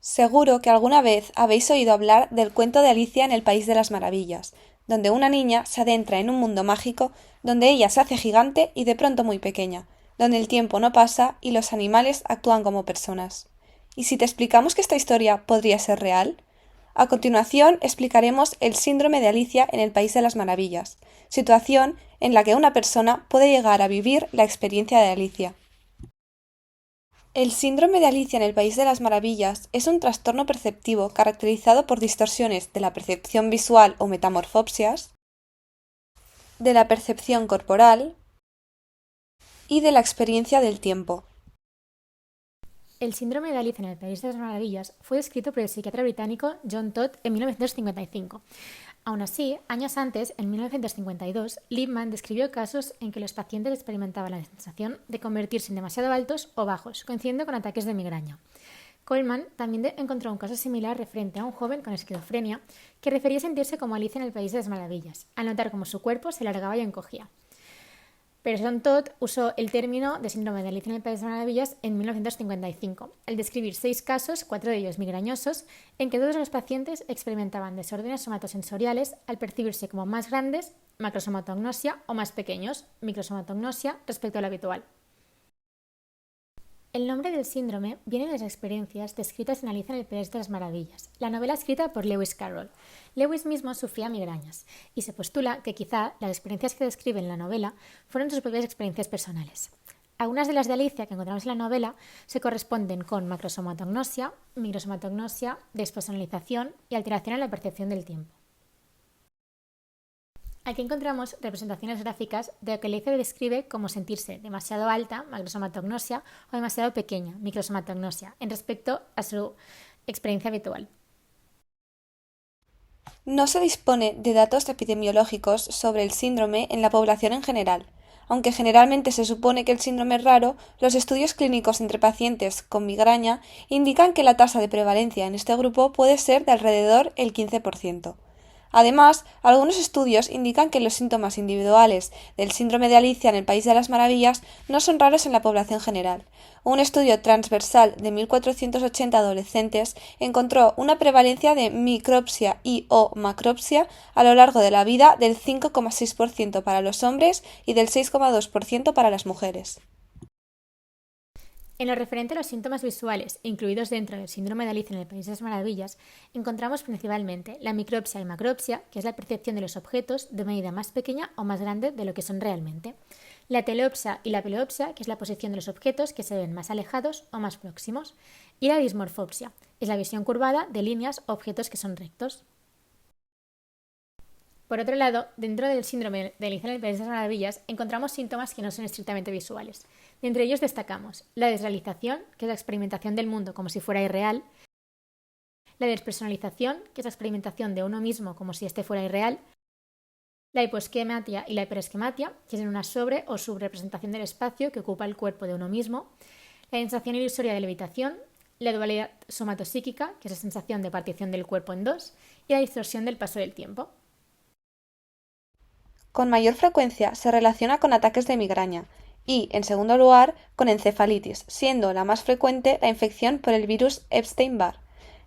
Seguro que alguna vez habéis oído hablar del cuento de Alicia en el País de las Maravillas, donde una niña se adentra en un mundo mágico donde ella se hace gigante y de pronto muy pequeña, donde el tiempo no pasa y los animales actúan como personas. ¿Y si te explicamos que esta historia podría ser real? A continuación explicaremos el síndrome de Alicia en el País de las Maravillas, situación en la que una persona puede llegar a vivir la experiencia de Alicia. El síndrome de Alicia en el País de las Maravillas es un trastorno perceptivo caracterizado por distorsiones de la percepción visual o metamorfopsias, de la percepción corporal y de la experiencia del tiempo. El síndrome de Alicia en el País de las Maravillas fue descrito por el psiquiatra británico John Todd en 1955. Aún así, años antes, en 1952, Liebman describió casos en que los pacientes experimentaban la sensación de convertirse en demasiado altos o bajos, coincidiendo con ataques de migraña. Coleman también encontró un caso similar referente a un joven con esquizofrenia que refería sentirse como Alicia en el País de las Maravillas, al notar cómo su cuerpo se alargaba y encogía. Pero John Todd usó el término de síndrome de Alicia en el País de las Maravillas en 1955, al describir 6 casos, 4 de ellos migrañosos, en que todos los pacientes experimentaban desórdenes somatosensoriales al percibirse como más grandes, macrosomatognosia, o más pequeños, microsomatognosia, respecto a lo habitual. El nombre del síndrome viene de las experiencias descritas en Alicia en el País de las Maravillas, la novela escrita por Lewis Carroll. Lewis mismo sufría migrañas, y se postula que quizá las experiencias que describe en la novela fueron sus propias experiencias personales. Algunas de las de Alicia que encontramos en la novela se corresponden con macrosomatognosia, microsomatognosia, despersonalización y alteración en la percepción del tiempo. Aquí encontramos representaciones gráficas de lo que Alicia describe como sentirse demasiado alta, macrosomatognosia, o demasiado pequeña, microsomatognosia, en respecto a su experiencia habitual. No se dispone de datos epidemiológicos sobre el síndrome en la población en general. Aunque generalmente se supone que el síndrome es raro, los estudios clínicos entre pacientes con migraña indican que la tasa de prevalencia en este grupo puede ser de alrededor el 15%. Además, algunos estudios indican que los síntomas individuales del síndrome de Alicia en el País de las Maravillas no son raros en la población general. Un estudio transversal de 1.480 adolescentes encontró una prevalencia de micropsia y o macropsia a lo largo de la vida del 5,6% para los hombres y del 6,2% para las mujeres. En lo referente a los síntomas visuales incluidos dentro del síndrome de Alicia en el País de las Maravillas, encontramos principalmente la micropsia y macropsia, que es la percepción de los objetos de medida más pequeña o más grande de lo que son realmente, la teleopsia y la peleopsia, que es la posición de los objetos que se ven más alejados o más próximos, y la dismorfopsia, es la visión curvada de líneas o objetos que son rectos. Por otro lado, dentro del síndrome de Alicia en el País de las Maravillas encontramos síntomas que no son estrictamente visuales. De entre ellos destacamos la desrealización, que es la experimentación del mundo como si fuera irreal, la despersonalización, que es la experimentación de uno mismo como si éste fuera irreal, la hipoesquematia y la hiperesquematia, que es una sobre o subrepresentación del espacio que ocupa el cuerpo de uno mismo, la sensación ilusoria de levitación, la dualidad somatopsíquica, que es la sensación de partición del cuerpo en dos, y la distorsión del paso del tiempo. Con mayor frecuencia se relaciona con ataques de migraña y, en segundo lugar, con encefalitis, siendo la más frecuente la infección por el virus Epstein-Barr.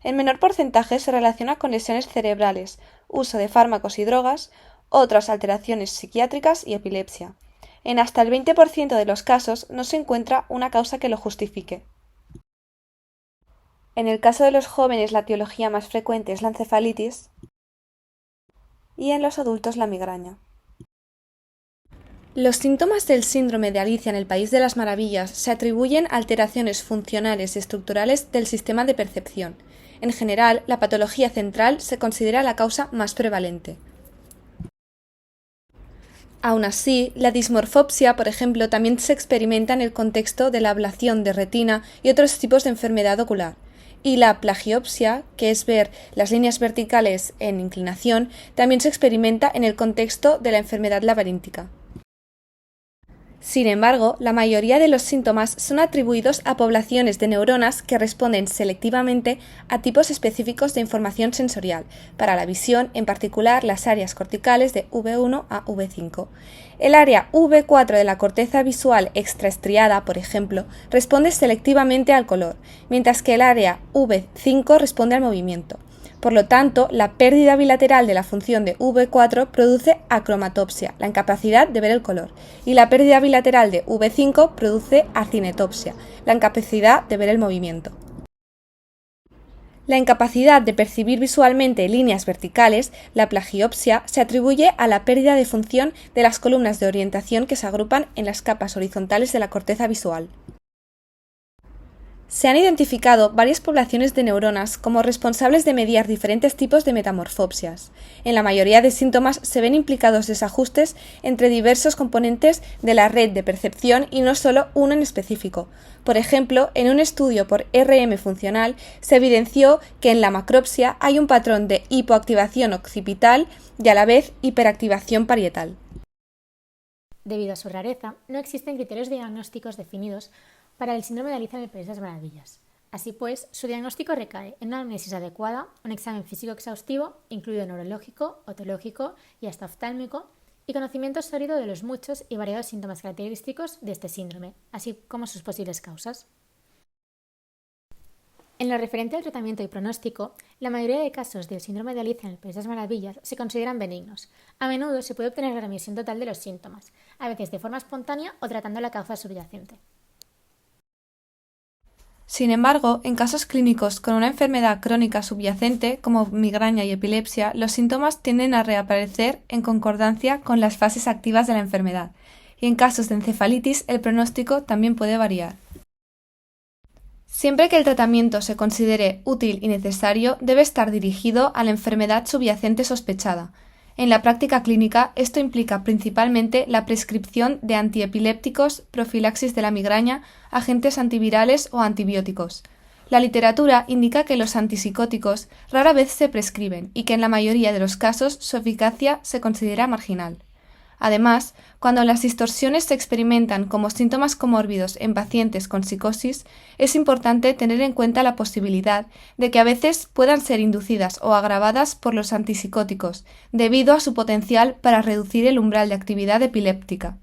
En menor porcentaje se relaciona con lesiones cerebrales, uso de fármacos y drogas, otras alteraciones psiquiátricas y epilepsia. En hasta el 20% de los casos no se encuentra una causa que lo justifique. En el caso de los jóvenes la etiología más frecuente es la encefalitis y en los adultos la migraña. Los síntomas del síndrome de Alicia en el País de las Maravillas se atribuyen a alteraciones funcionales y estructurales del sistema de percepción. En general, la patología central se considera la causa más prevalente. Aún así, la dismorfopsia, por ejemplo, también se experimenta en el contexto de la ablación de retina y otros tipos de enfermedad ocular. Y la plagiopsia, que es ver las líneas verticales en inclinación, también se experimenta en el contexto de la enfermedad laberíntica. Sin embargo, la mayoría de los síntomas son atribuidos a poblaciones de neuronas que responden selectivamente a tipos específicos de información sensorial, para la visión, en particular las áreas corticales de V1 a V5. El área V4 de la corteza visual extraestriada, por ejemplo, responde selectivamente al color, mientras que el área V5 responde al movimiento. Por lo tanto, la pérdida bilateral de la función de V4 produce acromatopsia, la incapacidad de ver el color, y la pérdida bilateral de V5 produce acinetopsia, la incapacidad de ver el movimiento. La incapacidad de percibir visualmente líneas verticales, la plagiopsia, se atribuye a la pérdida de función de las columnas de orientación que se agrupan en las capas horizontales de la corteza visual. Se han identificado varias poblaciones de neuronas como responsables de mediar diferentes tipos de metamorfopsias. En la mayoría de síntomas se ven implicados desajustes entre diversos componentes de la red de percepción y no solo uno en específico. Por ejemplo, en un estudio por RM funcional se evidenció que en la macropsia hay un patrón de hipoactivación occipital y a la vez hiperactivación parietal. Debido a su rareza, no existen criterios diagnósticos definidos para el síndrome de Alicia en el País de las Maravillas. Así pues, su diagnóstico recae en una anamnesis adecuada, un examen físico exhaustivo, incluido neurológico, otológico y hasta oftálmico, y conocimiento sólido de los muchos y variados síntomas característicos de este síndrome, así como sus posibles causas. En lo referente al tratamiento y pronóstico, la mayoría de casos del síndrome de Alicia en el País de las Maravillas se consideran benignos. A menudo se puede obtener la remisión total de los síntomas, a veces de forma espontánea o tratando la causa subyacente. Sin embargo, en casos clínicos con una enfermedad crónica subyacente, como migraña y epilepsia, los síntomas tienden a reaparecer en concordancia con las fases activas de la enfermedad, y en casos de encefalitis el pronóstico también puede variar. Siempre que el tratamiento se considere útil y necesario, debe estar dirigido a la enfermedad subyacente sospechada. En la práctica clínica, esto implica principalmente la prescripción de antiepilépticos, profilaxis de la migraña, agentes antivirales o antibióticos. La literatura indica que los antipsicóticos rara vez se prescriben y que en la mayoría de los casos su eficacia se considera marginal. Además, cuando las distorsiones se experimentan como síntomas comórbidos en pacientes con psicosis, es importante tener en cuenta la posibilidad de que a veces puedan ser inducidas o agravadas por los antipsicóticos, debido a su potencial para reducir el umbral de actividad epiléptica.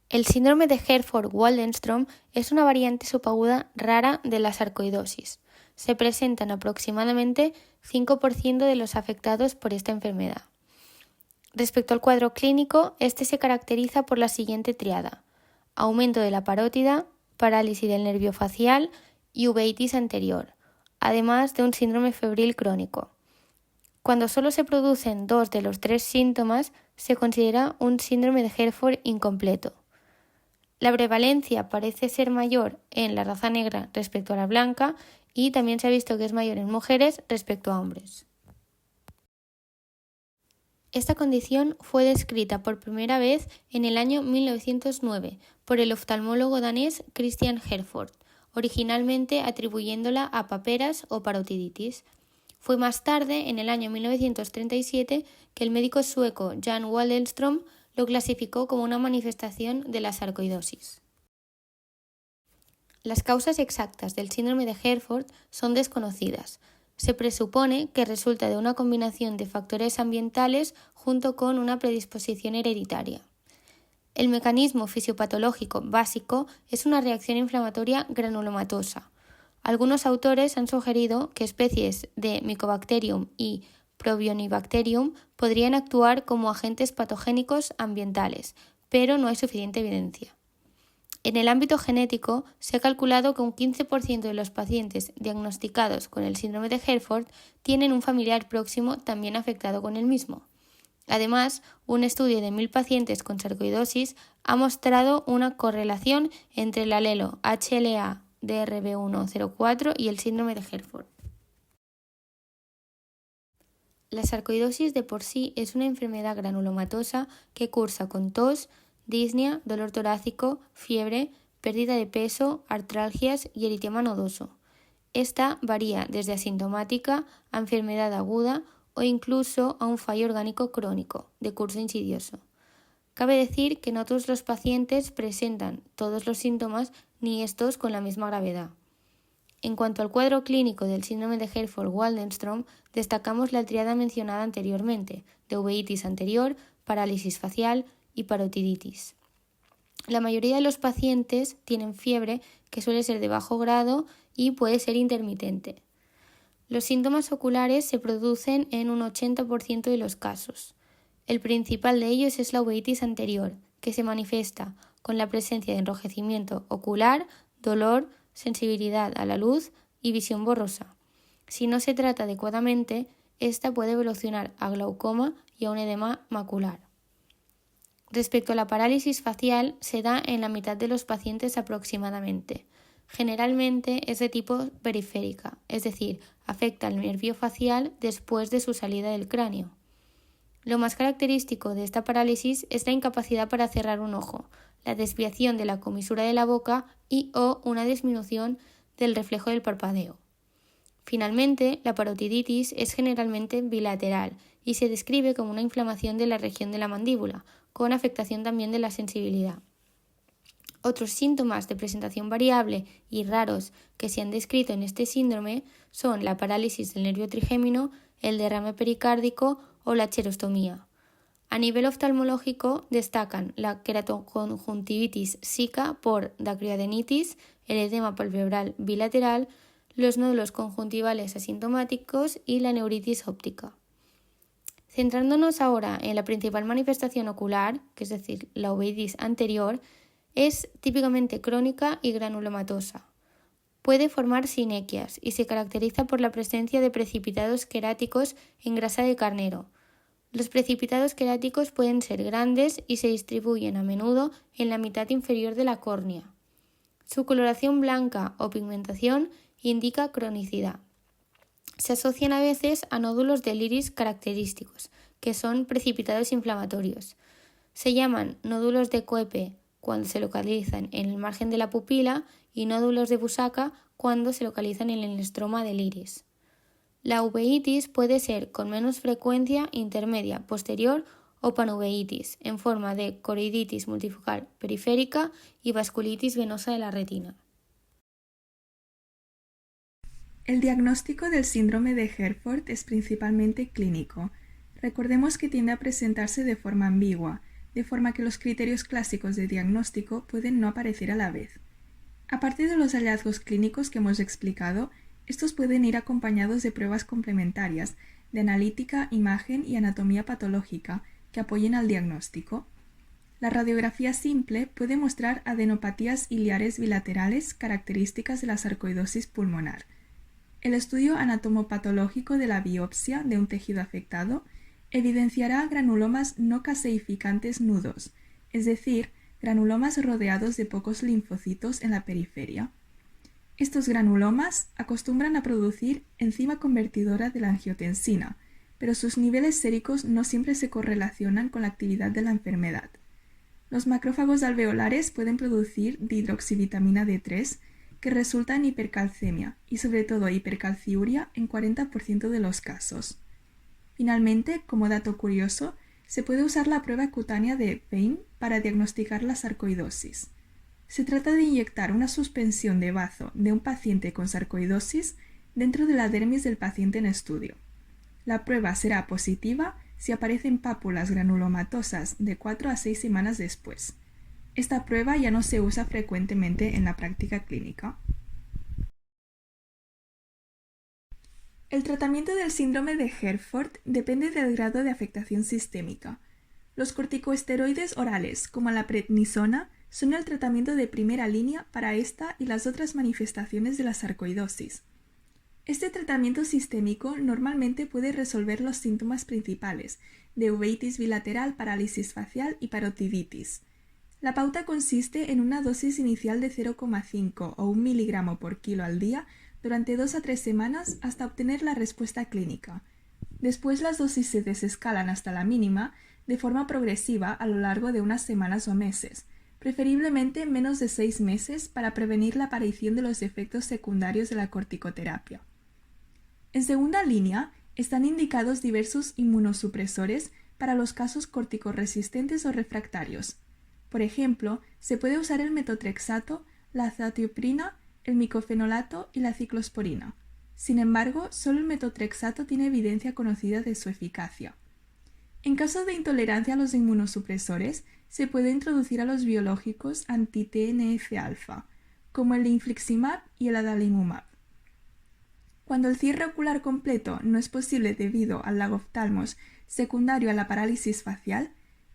El síndrome de Herford-Waldenstrom es una variante subaguda rara de la sarcoidosis. Se presentan aproximadamente 5% de los afectados por esta enfermedad. Respecto al cuadro clínico, este se caracteriza por la siguiente tríada: aumento de la parótida, parálisis del nervio facial y uveitis anterior, además de un síndrome febril crónico. Cuando solo se producen 2 de los 3 síntomas, se considera un síndrome de Herford incompleto. La prevalencia parece ser mayor en la raza negra respecto a la blanca y también se ha visto que es mayor en mujeres respecto a hombres. Esta condición fue descrita por primera vez en el año 1909 por el oftalmólogo danés Christian Herford, originalmente atribuyéndola a paperas o parotiditis. Fue más tarde, en el año 1937, que el médico sueco Jan Waldenström lo clasificó como una manifestación de la sarcoidosis. Las causas exactas del síndrome de Herford son desconocidas. Se presupone que resulta de una combinación de factores ambientales junto con una predisposición hereditaria. El mecanismo fisiopatológico básico es una reacción inflamatoria granulomatosa. Algunos autores han sugerido que especies de Mycobacterium y Propionibacterium podrían actuar como agentes patogénicos ambientales, pero no hay suficiente evidencia. En el ámbito genético, se ha calculado que un 15% de los pacientes diagnosticados con el síndrome de Herford tienen un familiar próximo también afectado con el mismo. Además, un estudio de 1.000 pacientes con sarcoidosis ha mostrado una correlación entre el alelo HLA-DRB104 y el síndrome de Herford. La sarcoidosis de por sí es una enfermedad granulomatosa que cursa con tos, disnea, dolor torácico, fiebre, pérdida de peso, artralgias y eritema nodoso. Esta varía desde asintomática a enfermedad aguda o incluso a un fallo orgánico crónico de curso insidioso. Cabe decir que no todos los pacientes presentan todos los síntomas ni estos con la misma gravedad. En cuanto al cuadro clínico del síndrome de Herford-Waldenstrom, destacamos la tríada mencionada anteriormente, de uveitis anterior, parálisis facial y parotiditis. La mayoría de los pacientes tienen fiebre que suele ser de bajo grado y puede ser intermitente. Los síntomas oculares se producen en un 80% de los casos. El principal de ellos es la uveitis anterior, que se manifiesta con la presencia de enrojecimiento ocular, dolor, sensibilidad a la luz y visión borrosa. Si no se trata adecuadamente, esta puede evolucionar a glaucoma y a un edema macular. Respecto a la parálisis facial, se da en la mitad de los pacientes aproximadamente. Generalmente es de tipo periférica, es decir, afecta al nervio facial después de su salida del cráneo. Lo más característico de esta parálisis es la incapacidad para cerrar un ojo, la desviación de la comisura de la boca o una disminución del reflejo del parpadeo. Finalmente, la parotiditis es generalmente bilateral y se describe como una inflamación de la región de la mandíbula, con afectación también de la sensibilidad. Otros síntomas de presentación variable y raros que se han descrito en este síndrome son la parálisis del nervio trigémino, el derrame pericárdico o la xerostomía. A nivel oftalmológico destacan la queratoconjuntivitis sica por dacryoadenitis, el edema palpebral bilateral, los nódulos conjuntivales asintomáticos y la neuritis óptica. Centrándonos ahora en la principal manifestación ocular, que es decir, la uveitis anterior, es típicamente crónica y granulomatosa. Puede formar sinequias y se caracteriza por la presencia de precipitados queráticos en grasa de carnero. Los precipitados queráticos pueden ser grandes y se distribuyen a menudo en la mitad inferior de la córnea. Su coloración blanca o pigmentación indica cronicidad. Se asocian a veces a nódulos del iris característicos, que son precipitados inflamatorios. Se llaman nódulos de Koeppe cuando se localizan en el margen de la pupila y nódulos de Busacca cuando se localizan en el estroma del iris. La uveitis puede ser con menos frecuencia intermedia, posterior o panuveitis, en forma de coroiditis multifocal periférica y vasculitis venosa de la retina. El diagnóstico del síndrome de Herford es principalmente clínico. Recordemos que tiende a presentarse de forma ambigua, de forma que los criterios clásicos de diagnóstico pueden no aparecer a la vez. Aparte de los hallazgos clínicos que hemos explicado, estos pueden ir acompañados de pruebas complementarias, de analítica, imagen y anatomía patológica, que apoyen al diagnóstico. La radiografía simple puede mostrar adenopatías iliares bilaterales características de la sarcoidosis pulmonar. El estudio anatomopatológico de la biopsia de un tejido afectado evidenciará granulomas no caseificantes nudos, es decir, granulomas rodeados de pocos linfocitos en la periferia. Estos granulomas acostumbran a producir enzima convertidora de la angiotensina, pero sus niveles séricos no siempre se correlacionan con la actividad de la enfermedad. Los macrófagos alveolares pueden producir dihidroxivitamina D3, que resulta en hipercalcemia y sobre todo hipercalciuria en 40% de los casos. Finalmente, como dato curioso, se puede usar la prueba cutánea de Pain para diagnosticar la sarcoidosis. Se trata de inyectar una suspensión de bazo de un paciente con sarcoidosis dentro de la dermis del paciente en estudio. La prueba será positiva si aparecen pápulas granulomatosas de 4 a 6 semanas después. Esta prueba ya no se usa frecuentemente en la práctica clínica. El tratamiento del síndrome de Herford depende del grado de afectación sistémica. Los corticosteroides orales, como la prednisona, son el tratamiento de primera línea para esta y las otras manifestaciones de la sarcoidosis. Este tratamiento sistémico normalmente puede resolver los síntomas principales de uveitis bilateral, parálisis facial y parotiditis. La pauta consiste en una dosis inicial de 0,5 o 1 miligramo por kilo al día durante 2 a 3 semanas hasta obtener la respuesta clínica. Después las dosis se desescalan hasta la mínima de forma progresiva a lo largo de unas semanas o meses, preferiblemente menos de 6 meses para prevenir la aparición de los efectos secundarios de la corticoterapia. En segunda línea, Están indicados diversos inmunosupresores para los casos corticoresistentes o refractarios. Por ejemplo, se puede usar el metotrexato, la azatioprina, el micofenolato y la ciclosporina. Sin embargo, solo el metotrexato tiene evidencia conocida de su eficacia. En caso de intolerancia a los inmunosupresores, se puede introducir a los biológicos anti-TNF-alfa, como el infliximab y el adalimumab. Cuando el cierre ocular completo no es posible debido al lagoftalmos secundario a la parálisis facial,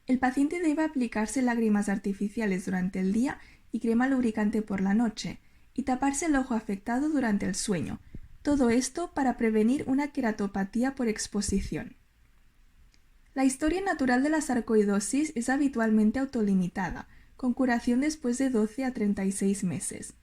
el paciente debe aplicarse lágrimas artificiales durante el día y crema lubricante por la noche, y taparse el ojo afectado durante el sueño, todo esto para prevenir una queratopatía por exposición. La historia natural de la sarcoidosis es habitualmente autolimitada, con curación después de 12 a 36 meses.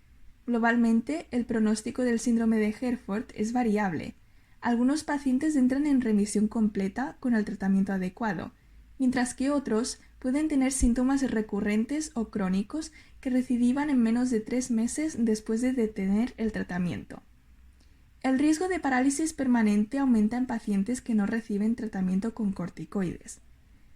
Globalmente, el pronóstico del síndrome de Herford es variable. Algunos pacientes entran en remisión completa con el tratamiento adecuado, mientras que otros pueden tener síntomas recurrentes o crónicos que recidivan en menos de 3 meses después de detener el tratamiento. El riesgo de parálisis permanente aumenta en pacientes que no reciben tratamiento con corticoides.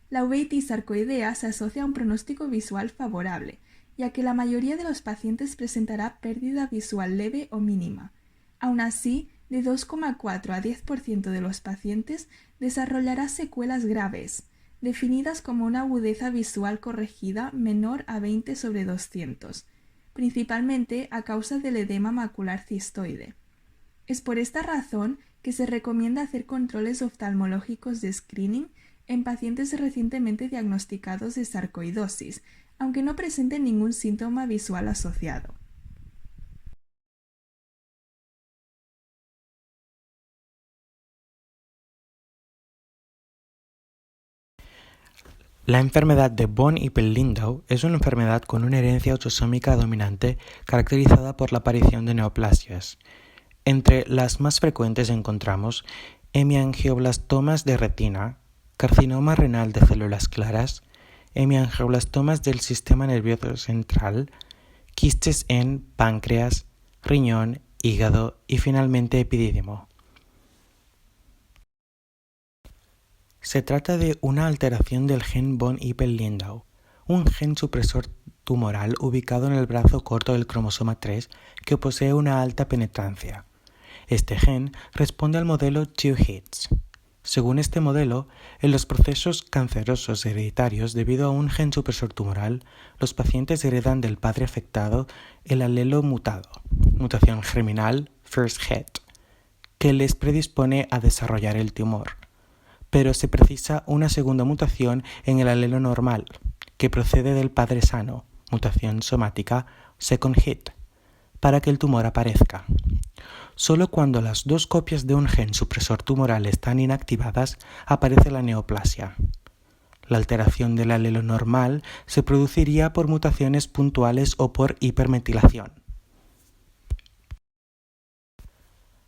La uveitis sarcoidea se asocia a un pronóstico visual favorable, ya que la mayoría de los pacientes presentará pérdida visual leve o mínima. Aún así, de 2,4 a 10% de los pacientes desarrollará secuelas graves, definidas como una agudeza visual corregida menor a 20/200, principalmente a causa del edema macular cistoide. Es por esta razón que se recomienda hacer controles oftalmológicos de screening en pacientes recientemente diagnosticados de sarcoidosis, aunque no presenten ningún síntoma visual asociado. La enfermedad de von Hippel-Lindau es una enfermedad con una herencia autosómica dominante caracterizada por la aparición de neoplasias. Entre las más frecuentes encontramos hemiangioblastomas de retina, carcinoma renal de células claras, hemiangioblastomas del sistema nervioso central, quistes en páncreas, riñón, hígado y finalmente epidídimo. Se trata de una alteración del gen von Hippel-Lindau, un gen supresor tumoral ubicado en el brazo corto del cromosoma 3 que posee una alta penetrancia. Este gen responde al modelo 2 hits. Según este modelo, en los procesos cancerosos hereditarios debido a un gen supresor tumoral, los pacientes heredan del padre afectado el alelo mutado, mutación germinal, first hit, que les predispone a desarrollar el tumor. Pero se precisa una segunda mutación en el alelo normal, que procede del padre sano, mutación somática, second hit, para que el tumor aparezca. Solo cuando las dos copias de un gen supresor tumoral están inactivadas aparece la neoplasia. La alteración del alelo normal se produciría por mutaciones puntuales o por hipermetilación.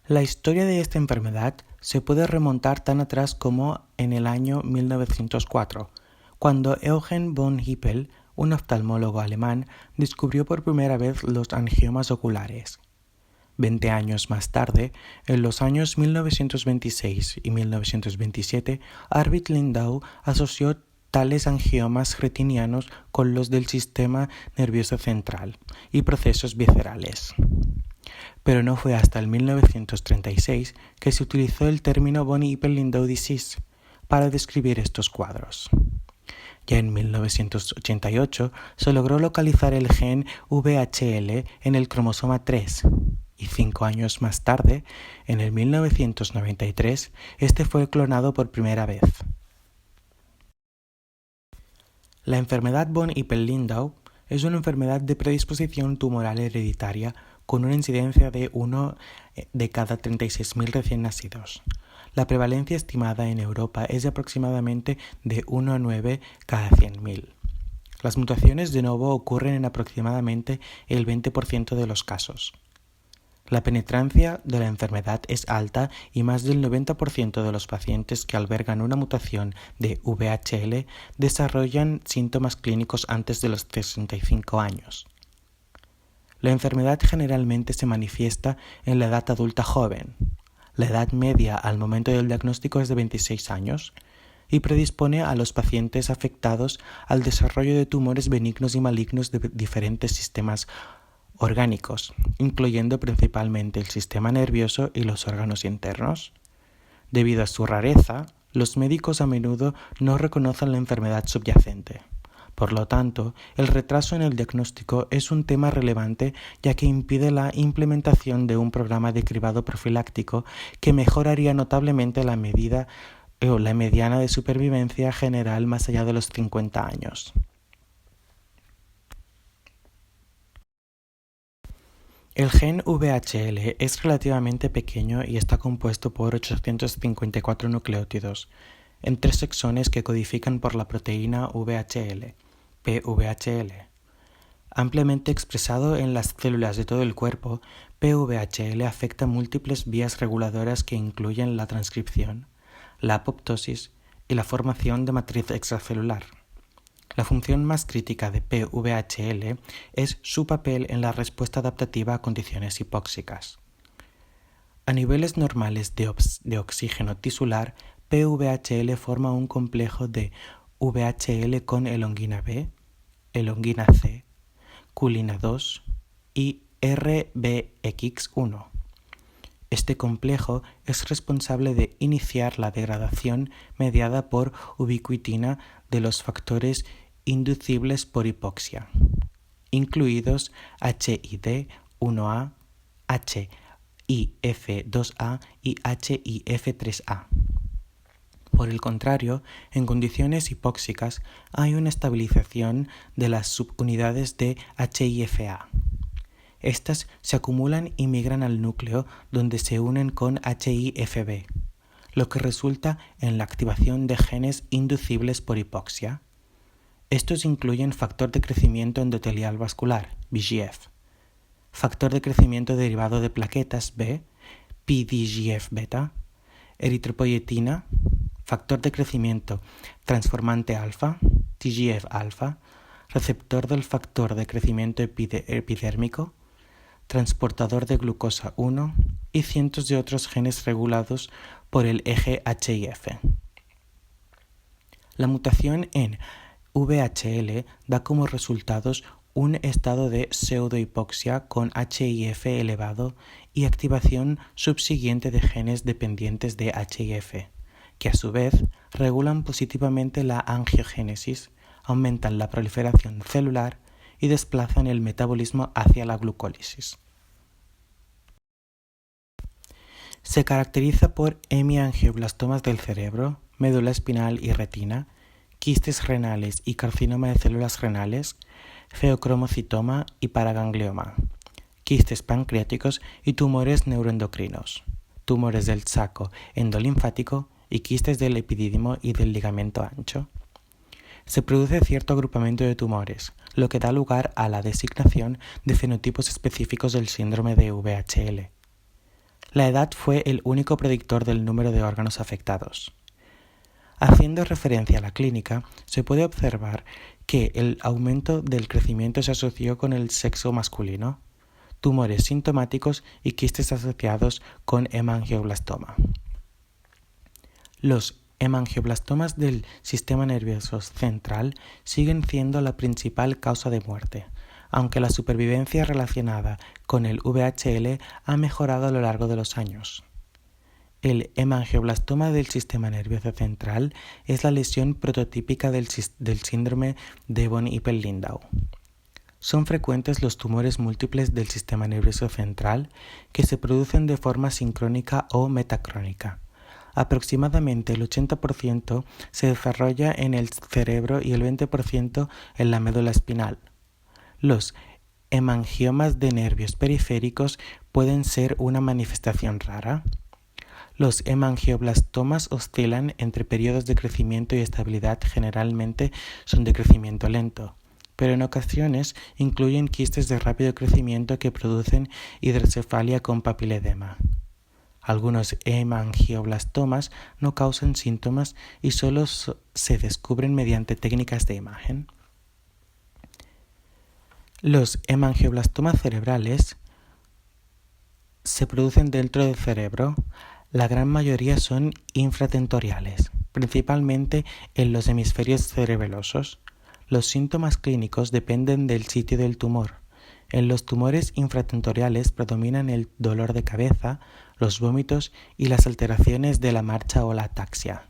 La historia de esta enfermedad se puede remontar tan atrás como en el año 1904, cuando Eugen von Hippel, un oftalmólogo alemán, descubrió por primera vez los angiomas oculares. 20 años más tarde, en los años 1926 y 1927, Arvid Lindau asoció tales angiomas retinianos con los del sistema nervioso central y procesos viscerales. Pero no fue hasta el 1936 que se utilizó el término von Hippel-Lindau disease para describir estos cuadros. Ya en 1988 se logró localizar el gen VHL en el cromosoma 3 y 5 años más tarde, en el 1993, este fue clonado por primera vez. La enfermedad von Hippel-Lindau es una enfermedad de predisposición tumoral hereditaria con una incidencia de 1 de cada 36.000 recién nacidos. La prevalencia estimada en Europa es de aproximadamente de 1 a 9 cada 100.000. Las mutaciones de nuevo ocurren en aproximadamente el 20% de los casos. La penetrancia de la enfermedad es alta y más del 90% de los pacientes que albergan una mutación de VHL desarrollan síntomas clínicos antes de los 65 años. La enfermedad generalmente se manifiesta en la edad adulta joven. La edad media al momento del diagnóstico es de 26 años y predispone a los pacientes afectados al desarrollo de tumores benignos y malignos de diferentes sistemas orgánicos, incluyendo principalmente el sistema nervioso y los órganos internos. Debido a su rareza, los médicos a menudo no reconocen la enfermedad subyacente. Por lo tanto, el retraso en el diagnóstico es un tema relevante ya que impide la implementación de un programa de cribado profiláctico que mejoraría notablemente la mediana de supervivencia general más allá de los 50 años. El gen VHL es relativamente pequeño y está compuesto por 854 nucleótidos, en 3 exones que codifican por la proteína VHL, PVHL. Ampliamente expresado en las células de todo el cuerpo, PVHL afecta múltiples vías reguladoras que incluyen la transcripción, la apoptosis y la formación de matriz extracelular. La función más crítica de PVHL es su papel en la respuesta adaptativa a condiciones hipóxicas. A niveles normales de oxígeno tisular, PVHL forma un complejo de VHL con elongina B, elongina C, culina 2 y RBX1. Este complejo es responsable de iniciar la degradación mediada por ubiquitina de los factores inducibles por hipoxia, incluidos HID1A, HIF2A y HIF3A. Por el contrario, en condiciones hipóxicas hay una estabilización de las subunidades de HIFA. Estas se acumulan y migran al núcleo donde se unen con HIFB, lo que resulta en la activación de genes inducibles por hipoxia. Estos incluyen factor de crecimiento endotelial vascular, VEGF, factor de crecimiento derivado de plaquetas B, PDGF-beta, eritropoyetina, factor de crecimiento transformante alfa, TGF-alfa, receptor del factor de crecimiento epidérmico, transportador de glucosa 1 y cientos de otros genes regulados por el eje HIF. La mutación en VHL da como resultados un estado de pseudohipoxia con HIF elevado y activación subsiguiente de genes dependientes de HIF, que a su vez regulan positivamente la angiogénesis, aumentan la proliferación celular y desplazan el metabolismo hacia la glucólisis. Se caracteriza por hemiangioblastomas del cerebro, médula espinal y retina, quistes renales y carcinoma de células renales, feocromocitoma y paraganglioma, quistes pancreáticos y tumores neuroendocrinos, tumores del saco endolinfático y quistes del epidídimo y del ligamento ancho. Se produce cierto agrupamiento de tumores, lo que da lugar a la designación de fenotipos específicos del síndrome de VHL. La edad fue el único predictor del número de órganos afectados. Haciendo referencia a la clínica, se puede observar que el aumento del crecimiento se asoció con el sexo masculino, tumores sintomáticos y quistes asociados con hemangioblastoma. Los hemangioblastomas del sistema nervioso central siguen siendo la principal causa de muerte, aunque la supervivencia relacionada con el VHL ha mejorado a lo largo de los años. El hemangioblastoma del sistema nervioso central es la lesión prototípica del síndrome de von Hippel-Lindau. Son frecuentes los tumores múltiples del sistema nervioso central que se producen de forma sincrónica o metacrónica. Aproximadamente el 80% se desarrolla en el cerebro y el 20% en la médula espinal. Los hemangiomas de nervios periféricos pueden ser una manifestación rara. Los hemangioblastomas oscilan entre periodos de crecimiento y estabilidad, generalmente son de crecimiento lento, pero en ocasiones incluyen quistes de rápido crecimiento que producen hidrocefalia con papiledema. Algunos hemangioblastomas no causan síntomas y solo se descubren mediante técnicas de imagen. Los hemangioblastomas cerebrales se producen dentro del cerebro. La gran mayoría son infratentoriales, principalmente en los hemisferios cerebelosos. Los síntomas clínicos dependen del sitio del tumor. En los tumores infratentoriales predominan el dolor de cabeza, los vómitos y las alteraciones de la marcha o la ataxia.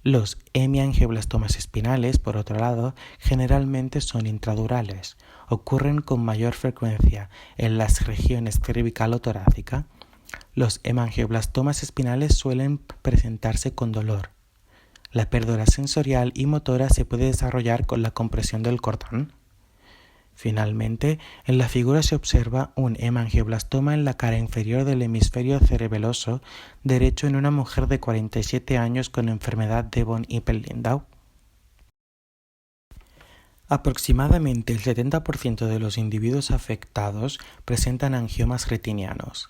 Los hemiangioblastomas espinales, por otro lado, generalmente son intradurales. Ocurren con mayor frecuencia en las regiones cervical-torácica. Los hemangioblastomas espinales suelen presentarse con dolor. La pérdida sensorial y motora se puede desarrollar con la compresión del cordón. Finalmente, en la figura se observa un hemangioblastoma en la cara inferior del hemisferio cerebeloso derecho en una mujer de 47 años con enfermedad de von Hippel-Lindau. Aproximadamente el 70% de los individuos afectados presentan angiomas retinianos.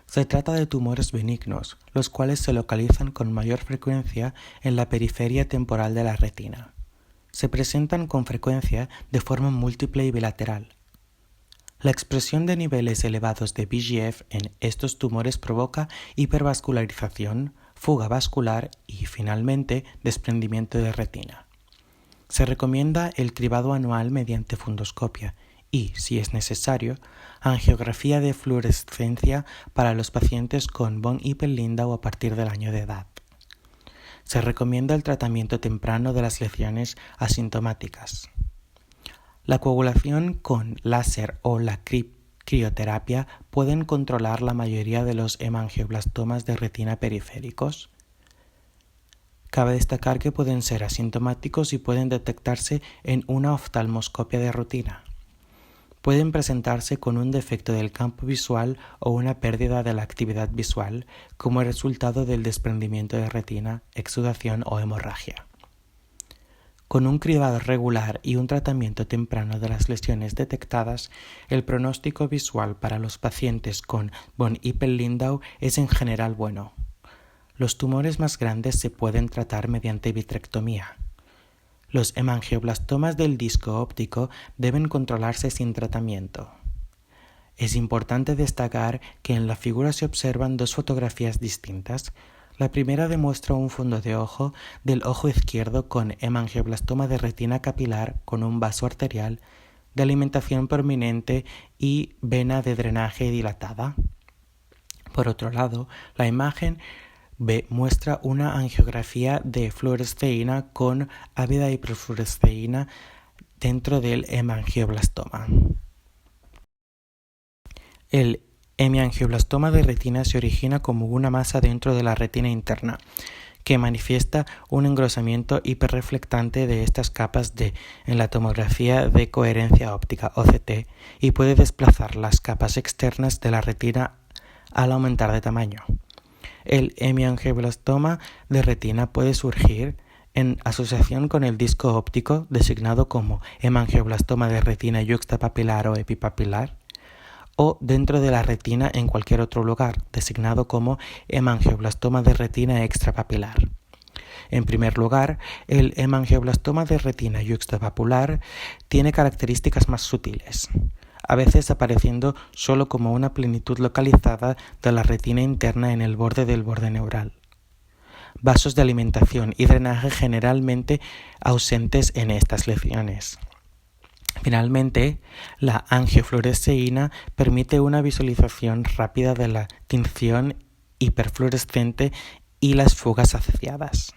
Se trata de tumores benignos, los cuales se localizan con mayor frecuencia en la periferia temporal de la retina. Se presentan con frecuencia de forma múltiple y bilateral. La expresión de niveles elevados de VEGF en estos tumores provoca hipervascularización, fuga vascular y, finalmente, desprendimiento de retina. Se recomienda el cribado anual mediante fundoscopia y, si es necesario, angiografía de fluorescencia para los pacientes con von Hippel-Lindau a partir del año de edad. Se recomienda el tratamiento temprano de las lesiones asintomáticas. La coagulación con láser o la crioterapia pueden controlar la mayoría de los hemangioblastomas de retina periféricos. Cabe destacar que pueden ser asintomáticos y pueden detectarse en una oftalmoscopia de rutina. Pueden presentarse con un defecto del campo visual o una pérdida de la actividad visual como resultado del desprendimiento de retina, exudación o hemorragia. Con un cribado regular y un tratamiento temprano de las lesiones detectadas, el pronóstico visual para los pacientes con von Hippel-Lindau es en general bueno. Los tumores más grandes se pueden tratar mediante vitrectomía. Los hemangioblastomas del disco óptico deben controlarse sin tratamiento. Es importante destacar que en la figura se observan dos fotografías distintas. La primera demuestra un fondo de ojo del ojo izquierdo con hemangioblastoma de retina capilar con un vaso arterial de alimentación prominente y vena de drenaje dilatada. Por otro lado, la imagen B muestra una angiografía de fluoresceína con ávida hiperfluoresceína dentro del hemangioblastoma. El hemiangioblastoma de retina se origina como una masa dentro de la retina interna, que manifiesta un engrosamiento hiperreflectante de estas capas en la tomografía de coherencia óptica OCT y puede desplazar las capas externas de la retina al aumentar de tamaño. El hemiangioblastoma de retina puede surgir en asociación con el disco óptico, designado como hemangioblastoma de retina yuxtapapilar o epipapilar, o dentro de la retina en cualquier otro lugar, designado como hemangioblastoma de retina extrapapilar. En primer lugar, el hemangioblastoma de retina yuxtapapilar tiene características más sutiles, a veces apareciendo solo como una plenitud localizada de la retina interna en el borde del borde neural. Vasos de alimentación y drenaje generalmente ausentes en estas lesiones. Finalmente, la angiofluoresceína permite una visualización rápida de la tinción hiperfluorescente y las fugas asociadas.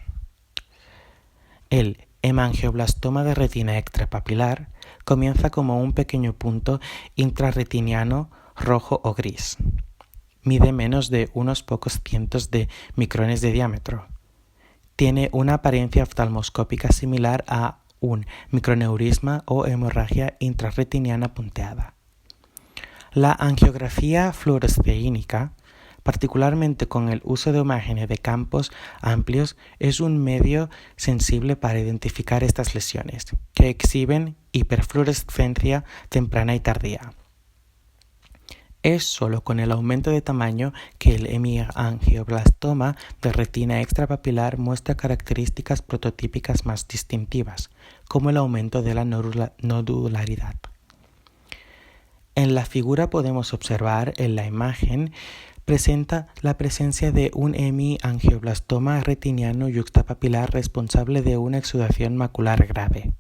El hemangioblastoma de retina extrapapilar comienza como un pequeño punto intrarretiniano rojo o gris. Mide menos de unos pocos cientos de micrones de diámetro. Tiene una apariencia oftalmoscópica similar a un microneurisma o hemorragia intrarretiniana punteada. La angiografía fluoresceínica, particularmente con el uso de imágenes de campos amplios, es un medio sensible para identificar estas lesiones, que exhiben hiperfluorescencia temprana y tardía. Es solo con el aumento de tamaño que el hemiangioblastoma de retina extrapapilar muestra características prototípicas más distintivas, como el aumento de la nodularidad. En la figura podemos observar en la imagen presenta la presencia de un hemiangioblastoma retiniano yuxtapapilar responsable de una exudación macular grave.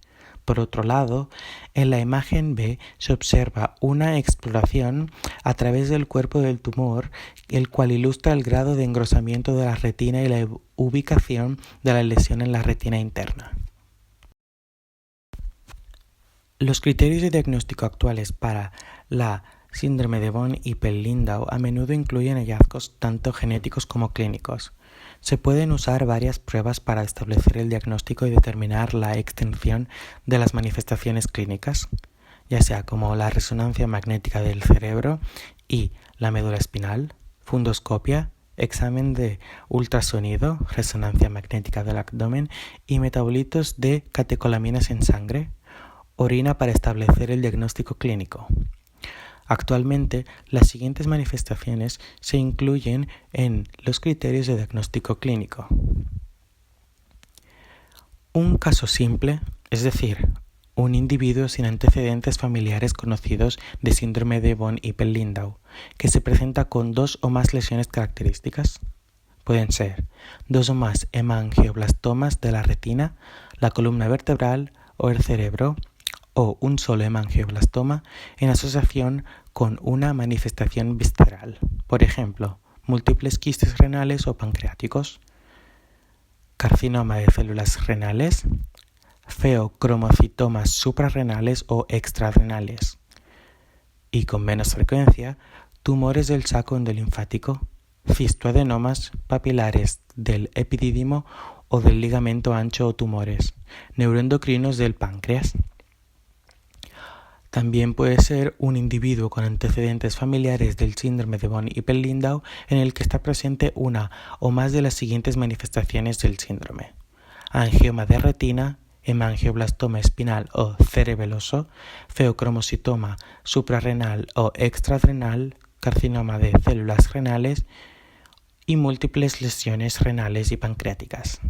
Por otro lado, en la imagen B se observa una exploración a través del cuerpo del tumor, el cual ilustra el grado de engrosamiento de la retina y la ubicación de la lesión en la retina interna. Los criterios de diagnóstico actuales para la síndrome de von Hippel-Lindau a menudo incluyen hallazgos tanto genéticos como clínicos. Se pueden usar varias pruebas para establecer el diagnóstico y determinar la extensión de las manifestaciones clínicas, ya sea como la resonancia magnética del cerebro y la médula espinal, fundoscopia, examen de ultrasonido, resonancia magnética del abdomen y metabolitos de catecolaminas en sangre, orina para establecer el diagnóstico clínico. Actualmente, las siguientes manifestaciones se incluyen en los criterios de diagnóstico clínico. Un caso simple, es decir, un individuo sin antecedentes familiares conocidos de síndrome de von Hippel-Lindau, que se presenta con 2 o más lesiones características. Pueden ser 2 o más hemangioblastomas de la retina, la columna vertebral o el cerebro, o un solo hemangioblastoma en asociación con una manifestación visceral, por ejemplo, múltiples quistes renales o pancreáticos, carcinoma de células renales, feocromocitomas suprarrenales o extrarrenales, y con menos frecuencia, tumores del saco endolinfático, cistoadenomas papilares del epidídimo o del ligamento ancho o tumores neuroendocrinos del páncreas. También puede ser un individuo con antecedentes familiares del síndrome de von Hippel-Lindau en el que está presente una o más de las siguientes manifestaciones del síndrome: angioma de retina, hemangioblastoma espinal o cerebeloso, feocromocitoma suprarrenal o extrarrenal, carcinoma de células renales y múltiples lesiones renales y pancreáticas.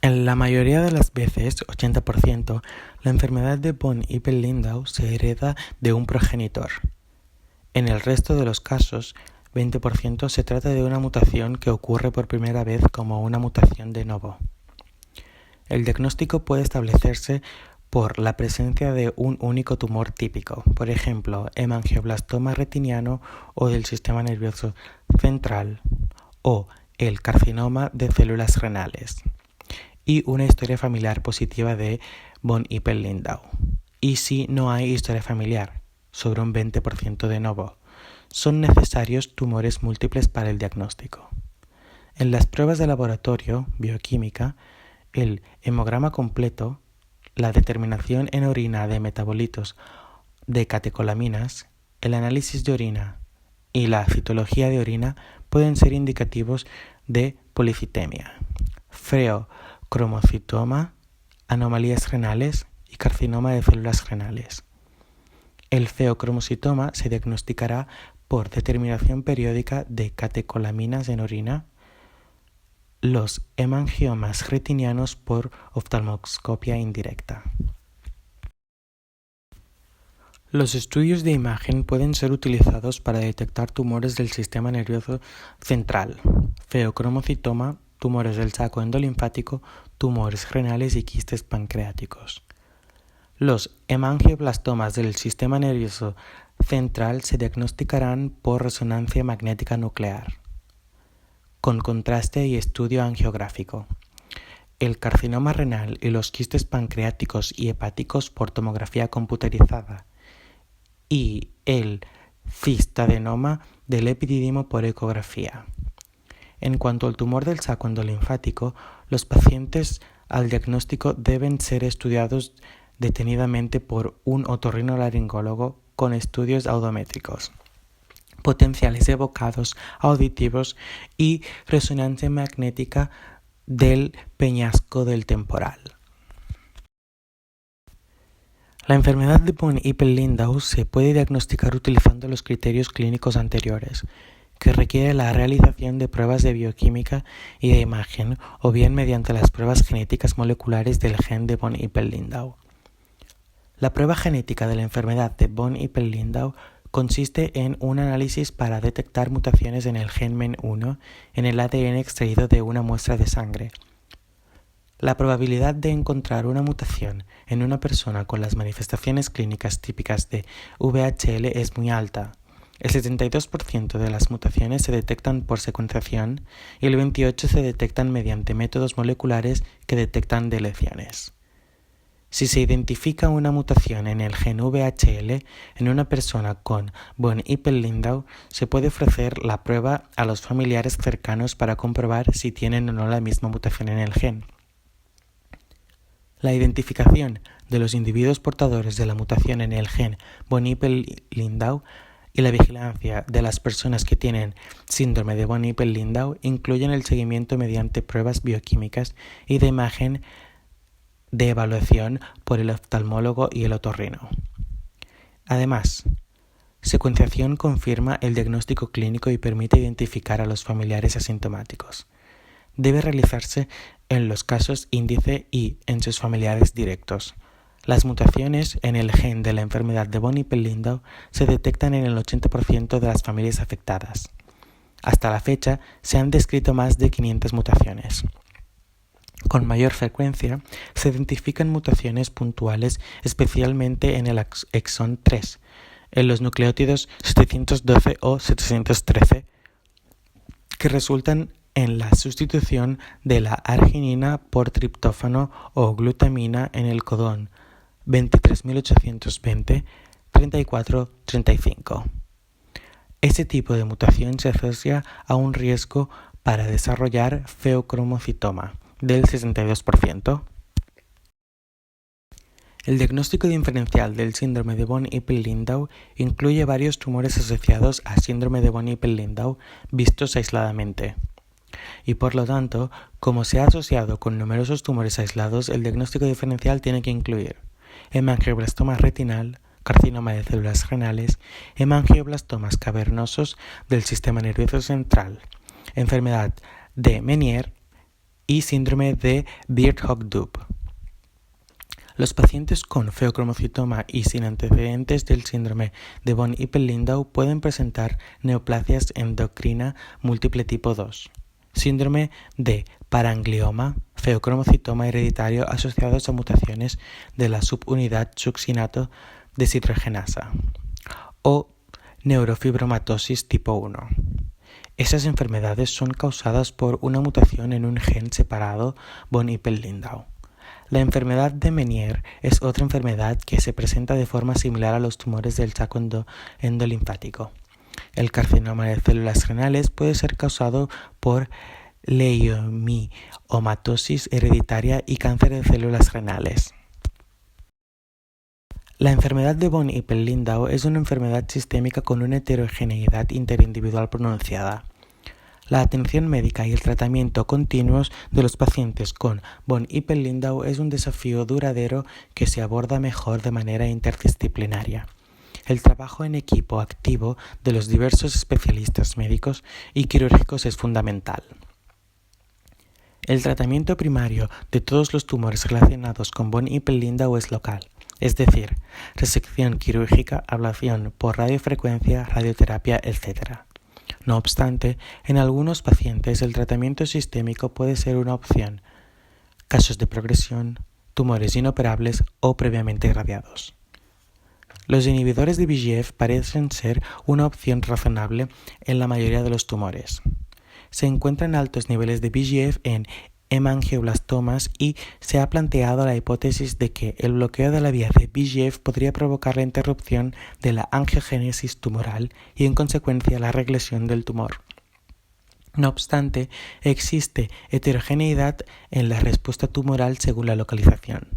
En la mayoría de las veces, 80%, la enfermedad de von Hippel-Lindau se hereda de un progenitor. En el resto de los casos, 20%, se trata de una mutación que ocurre por primera vez como una mutación de novo. El diagnóstico puede establecerse por la presencia de un único tumor típico, por ejemplo, hemangioblastoma retiniano o del sistema nervioso central, o el carcinoma de células renales, y una historia familiar positiva de von Hippel-Lindau. Y si no hay historia familiar, sobre un 20% de novo, son necesarios tumores múltiples para el diagnóstico. En las pruebas de laboratorio, bioquímica, el hemograma completo, la determinación en orina de metabolitos de catecolaminas, el análisis de orina y la citología de orina pueden ser indicativos de policitemia, feocromocitoma, anomalías renales y carcinoma de células renales. El feocromocitoma se diagnosticará por determinación periódica de catecolaminas en orina, los hemangiomas retinianos por oftalmoscopia indirecta. Los estudios de imagen pueden ser utilizados para detectar tumores del sistema nervioso central, feocromocitoma, tumores del saco endolinfático, tumores renales y quistes pancreáticos. Los hemangioblastomas del sistema nervioso central se diagnosticarán por resonancia magnética nuclear, con contraste y estudio angiográfico. El carcinoma renal y los quistes pancreáticos y hepáticos por tomografía computerizada y el cistadenoma del epidídimo por ecografía. En cuanto al tumor del saco endolinfático, los pacientes al diagnóstico deben ser estudiados detenidamente por un otorrinolaringólogo con estudios audiométricos, potenciales evocados auditivos y resonancia magnética del peñasco del temporal. La enfermedad de von Hippel-Lindau se puede diagnosticar utilizando los criterios clínicos anteriores, que requiere la realización de pruebas de bioquímica y de imagen o bien mediante las pruebas genéticas moleculares del gen de von Hippel-Lindau. La prueba genética de la enfermedad de von Hippel-Lindau consiste en un análisis para detectar mutaciones en el gen MEN1 en el ADN extraído de una muestra de sangre. La probabilidad de encontrar una mutación en una persona con las manifestaciones clínicas típicas de VHL es muy alta. El 72% de las mutaciones se detectan por secuenciación y el 28% se detectan mediante métodos moleculares que detectan deleciones. Si se identifica una mutación en el gen VHL en una persona con von Hippel-Lindau, se puede ofrecer la prueba a los familiares cercanos para comprobar si tienen o no la misma mutación en el gen. La identificación de los individuos portadores de la mutación en el gen von Hippel-Lindau y la vigilancia de las personas que tienen síndrome de von Hippel-Lindau incluyen el seguimiento mediante pruebas bioquímicas y de imagen de evaluación por el oftalmólogo y el otorrino. Además, secuenciación confirma el diagnóstico clínico y permite identificar a los familiares asintomáticos. Debe realizarse en los casos índice y en sus familiares directos. Las mutaciones en el gen de la enfermedad de von Hippel-Lindau se detectan en el 80% de las familias afectadas. Hasta la fecha se han descrito más de 500 mutaciones. Con mayor frecuencia se identifican mutaciones puntuales, especialmente en el exón 3, en los nucleótidos 712 o 713, que resultan en la sustitución de la arginina por triptófano o glutamina en el codón 23820, 3435. Este tipo de mutación se asocia a un riesgo para desarrollar feocromocitoma del 62%. El diagnóstico diferencial del síndrome de von Hippel-Lindau incluye varios tumores asociados a síndrome de von Hippel-Lindau vistos aisladamente. Y por lo tanto, como se ha asociado con numerosos tumores aislados, el diagnóstico diferencial tiene que incluir hemangioblastoma retinal, carcinoma de células renales, hemangioblastomas cavernosos del sistema nervioso central, enfermedad de Meniere y síndrome de Birt-Hogg-Dubh. Los pacientes con feocromocitoma y sin antecedentes del síndrome de von Hippel-Lindau pueden presentar neoplasias endocrina múltiple tipo 2, síndrome de paranglioma, feocromocitoma hereditario asociados a mutaciones de la subunidad succinato deshidrogenasa o neurofibromatosis tipo 1. Esas enfermedades son causadas por una mutación en un gen separado von Hippel-Lindau. La enfermedad de Meniere es otra enfermedad que se presenta de forma similar a los tumores del saco endolinfático. El carcinoma de células renales puede ser causado por leiomiomatosis hereditaria y cáncer de células renales. La enfermedad de von Hippel-Lindau es una enfermedad sistémica con una heterogeneidad interindividual pronunciada. La atención médica y el tratamiento continuos de los pacientes con von Hippel-Lindau es un desafío duradero que se aborda mejor de manera interdisciplinaria. El trabajo en equipo activo de los diversos especialistas médicos y quirúrgicos es fundamental. El tratamiento primario de todos los tumores relacionados con von Hippel-Lindau es local, es decir, resección quirúrgica, ablación por radiofrecuencia, radioterapia, etc. No obstante, en algunos pacientes el tratamiento sistémico puede ser una opción, casos de progresión, tumores inoperables o previamente irradiados. Los inhibidores de VEGF parecen ser una opción razonable en la mayoría de los tumores. Se encuentran altos niveles de VEGF en hemangioblastomas y se ha planteado la hipótesis de que el bloqueo de la vía de VEGF podría provocar la interrupción de la angiogénesis tumoral y en consecuencia la regresión del tumor. No obstante, existe heterogeneidad en la respuesta tumoral según la localización.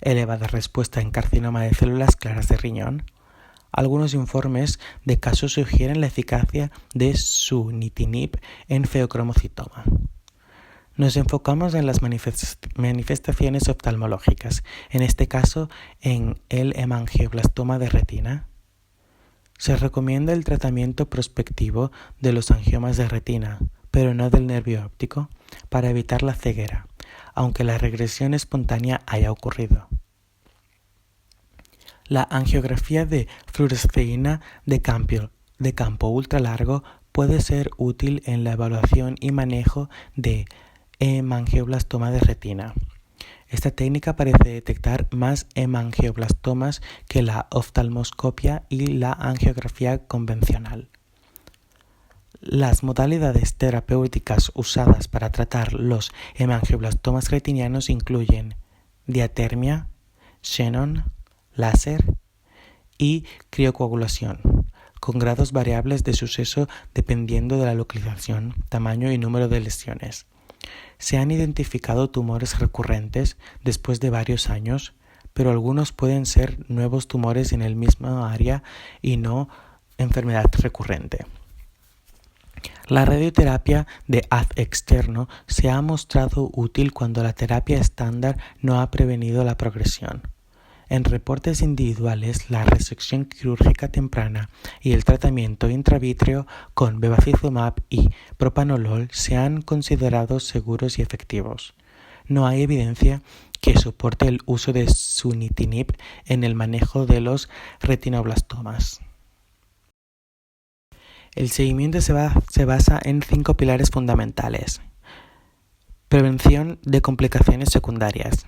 Elevada respuesta en carcinoma de células claras de riñón. Algunos informes de casos sugieren la eficacia de sunitinib en feocromocitoma. Nos enfocamos en las manifestaciones oftalmológicas, en este caso en el hemangioblastoma de retina. Se recomienda el tratamiento prospectivo de los angiomas de retina, pero no del nervio óptico, para evitar la ceguera, aunque la regresión espontánea haya ocurrido. La angiografía de fluoresceína de campo ultralargo puede ser útil en la evaluación y manejo de hemangioblastomas de retina. Esta técnica parece detectar más hemangioblastomas que la oftalmoscopia y la angiografía convencional. Las modalidades terapéuticas usadas para tratar los hemangioblastomas retinianos incluyen diatermia, xenon, láser y criocoagulación, con grados variables de suceso dependiendo de la localización, tamaño y número de lesiones. Se han identificado tumores recurrentes después de varios años, pero algunos pueden ser nuevos tumores en el mismo área y no enfermedad recurrente. La radioterapia de haz externo se ha mostrado útil cuando la terapia estándar no ha prevenido la progresión. En reportes individuales, la resección quirúrgica temprana y el tratamiento intravítreo con bevacizumab y propanolol se han considerado seguros y efectivos. No hay evidencia que soporte el uso de sunitinib en el manejo de los retinoblastomas. El seguimiento se basa en 5 pilares fundamentales. Prevención de complicaciones secundarias.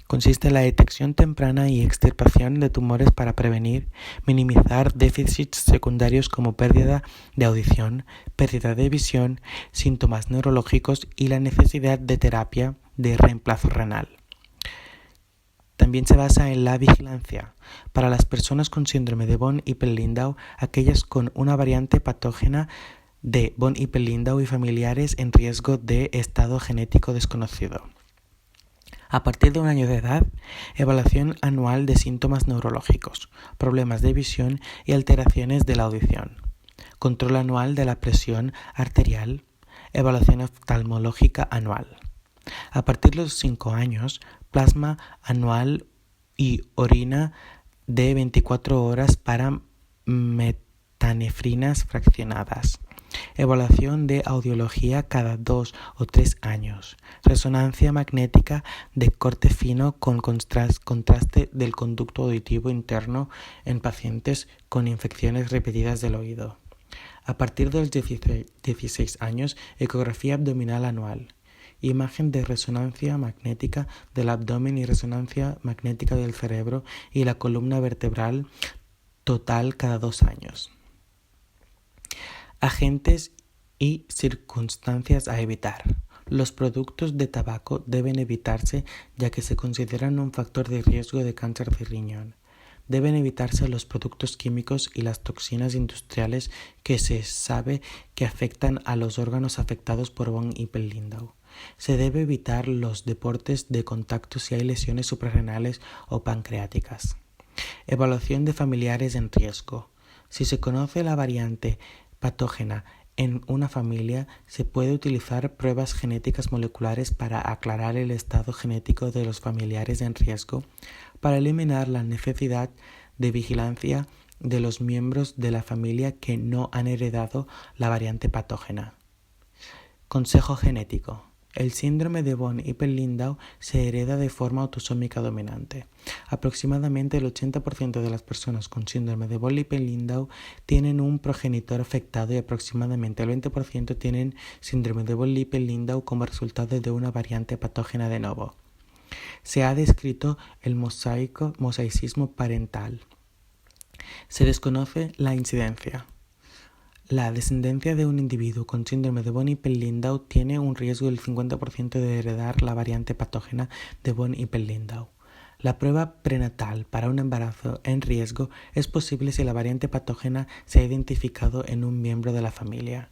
Consiste en la detección temprana y extirpación de tumores para prevenir, minimizar déficits secundarios como pérdida de audición, pérdida de visión, síntomas neurológicos y la necesidad de terapia de reemplazo renal. También se basa en la vigilancia. Para las personas con síndrome de von Hippel-Lindau, aquellas con una variante patógena de von Hippel-Lindau y familiares en riesgo de estado genético desconocido. A partir de 1 año de edad, evaluación anual de síntomas neurológicos, problemas de visión y alteraciones de la audición, control anual de la presión arterial, evaluación oftalmológica anual. A partir de los 5 años, plasma anual y orina de 24 horas para metanefrinas fraccionadas. Evaluación de audiología cada 2 o 3 años. Resonancia magnética de corte fino con contraste del conducto auditivo interno en pacientes con infecciones repetidas del oído. A partir de los 16 años, ecografía abdominal anual. Imagen de resonancia magnética del abdomen y resonancia magnética del cerebro y la columna vertebral total cada 2 años. Agentes y circunstancias a evitar. Los productos de tabaco deben evitarse ya que se consideran un factor de riesgo de cáncer de riñón. Deben evitarse los productos químicos y las toxinas industriales que se sabe que afectan a los órganos afectados por von Hippel-Lindau. Se debe evitar los deportes de contacto si hay lesiones suprarrenales o pancreáticas. Evaluación de familiares en riesgo. Si se conoce la variante patógena en una familia, se puede utilizar pruebas genéticas moleculares para aclarar el estado genético de los familiares en riesgo, para eliminar la necesidad de vigilancia de los miembros de la familia que no han heredado la variante patógena. Consejo genético. El síndrome de von Hippel-Lindau se hereda de forma autosómica dominante. Aproximadamente el 80% de las personas con síndrome de von Hippel-Lindau tienen un progenitor afectado y aproximadamente el 20% tienen síndrome de von Hippel-Lindau como resultado de una variante patógena de novo. Se ha descrito el mosaicismo parental. Se desconoce la incidencia. La descendencia de un individuo con síndrome de von Hippel-Lindau tiene un riesgo del 50% de heredar la variante patógena de von Hippel-Lindau. La prueba prenatal para un embarazo en riesgo es posible si la variante patógena se ha identificado en un miembro de la familia.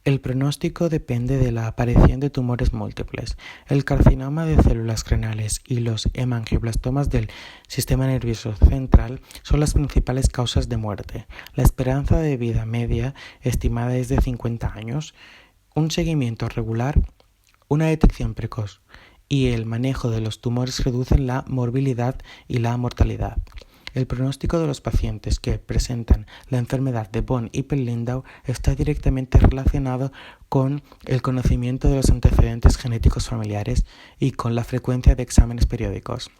El pronóstico depende de la aparición de tumores múltiples. El carcinoma de células renales y los hemangioblastomas del sistema nervioso central son las principales causas de muerte. La esperanza de vida media estimada es de 50 años. Un seguimiento regular, una detección precoz y el manejo de los tumores reducen la morbilidad y la mortalidad. El pronóstico de los pacientes que presentan la enfermedad de von Hippel-Lindau está directamente relacionado con el conocimiento de los antecedentes genéticos familiares y con la frecuencia de exámenes periódicos.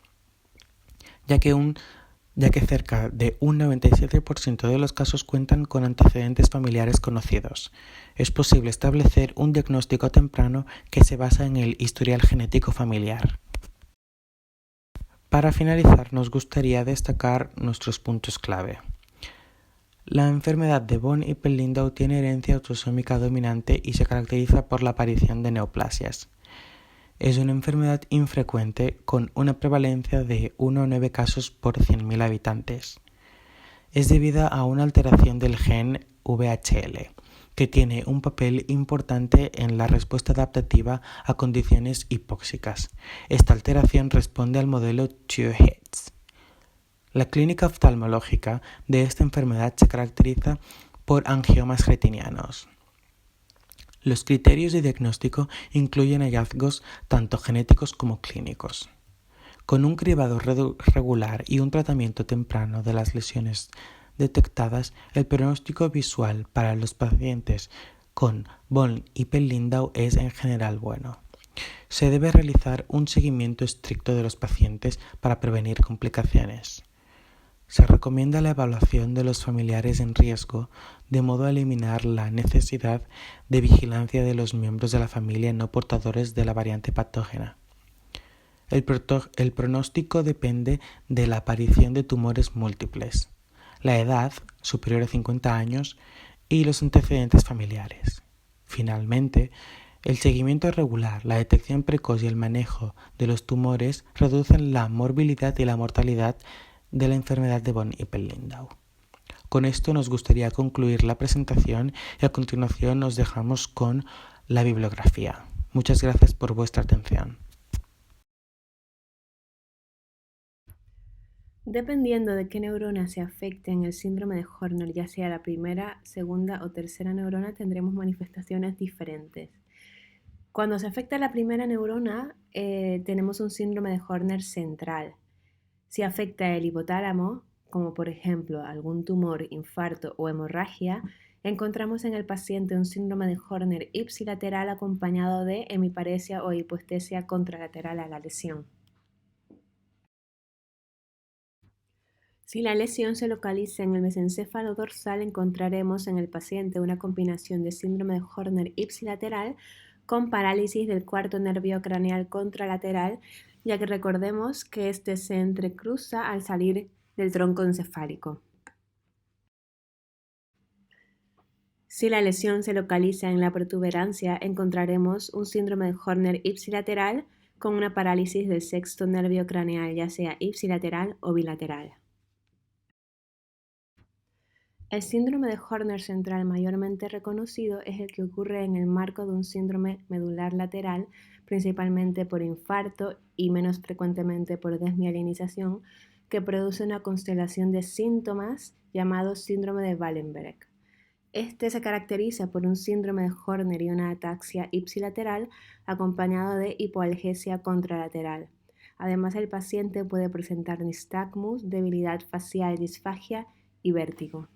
ya que cerca de un 97% de los casos cuentan con antecedentes familiares conocidos. Es posible establecer un diagnóstico temprano que se basa en el historial genético familiar. Para finalizar, nos gustaría destacar nuestros puntos clave. La enfermedad de von Hippel-Lindau tiene herencia autosómica dominante y se caracteriza por la aparición de neoplasias. Es una enfermedad infrecuente con una prevalencia de 1 a 9 casos por 100.000 habitantes. Es debida a una alteración del gen VHL, que tiene un papel importante en la respuesta adaptativa a condiciones hipóxicas. Esta alteración responde al modelo Two-Hits. La clínica oftalmológica de esta enfermedad se caracteriza por angiomas retinianos. Los criterios de diagnóstico incluyen hallazgos tanto genéticos como clínicos. Con un cribado regular y un tratamiento temprano de las lesiones detectadas, el pronóstico visual para los pacientes con von Hippel-Lindau es en general bueno. Se debe realizar un seguimiento estricto de los pacientes para prevenir complicaciones. Se recomienda la evaluación de los familiares en riesgo, de modo a eliminar la necesidad de vigilancia de los miembros de la familia no portadores de la variante patógena. El pronóstico depende de la aparición de tumores múltiples, la edad, superior a 50 años, y los antecedentes familiares. Finalmente, el seguimiento regular, la detección precoz y el manejo de los tumores reducen la morbilidad y la mortalidad de la enfermedad de von Hippel-Lindau. Con esto nos gustaría concluir la presentación y a continuación nos dejamos con la bibliografía. Muchas gracias por vuestra atención. Dependiendo de qué neurona se afecte en el síndrome de Horner, ya sea la primera, segunda o tercera neurona, tendremos manifestaciones diferentes. Cuando se afecta la primera neurona, tenemos un síndrome de Horner central. Si afecta el hipotálamo, como por ejemplo algún tumor, infarto o hemorragia, encontramos en el paciente un síndrome de Horner ipsilateral acompañado de hemiparesia o hipoestesia contralateral a la lesión. Si la lesión se localiza en el mesencéfalo dorsal, encontraremos en el paciente una combinación de síndrome de Horner ipsilateral con parálisis del cuarto nervio craneal contralateral, ya que recordemos que este se entrecruza al salir del tronco encefálico. Si la lesión se localiza en la protuberancia, encontraremos un síndrome de Horner ipsilateral con una parálisis del sexto nervio craneal, ya sea ipsilateral o bilateral. El síndrome de Horner central mayormente reconocido es el que ocurre en el marco de un síndrome medular lateral, principalmente por infarto y menos frecuentemente por desmielinización, que produce una constelación de síntomas llamados síndrome de Wallenberg. Este se caracteriza por un síndrome de Horner y una ataxia ipsilateral acompañado de hipoalgesia contralateral. Además, el paciente puede presentar nistagmus, debilidad facial, disfagia y vértigo.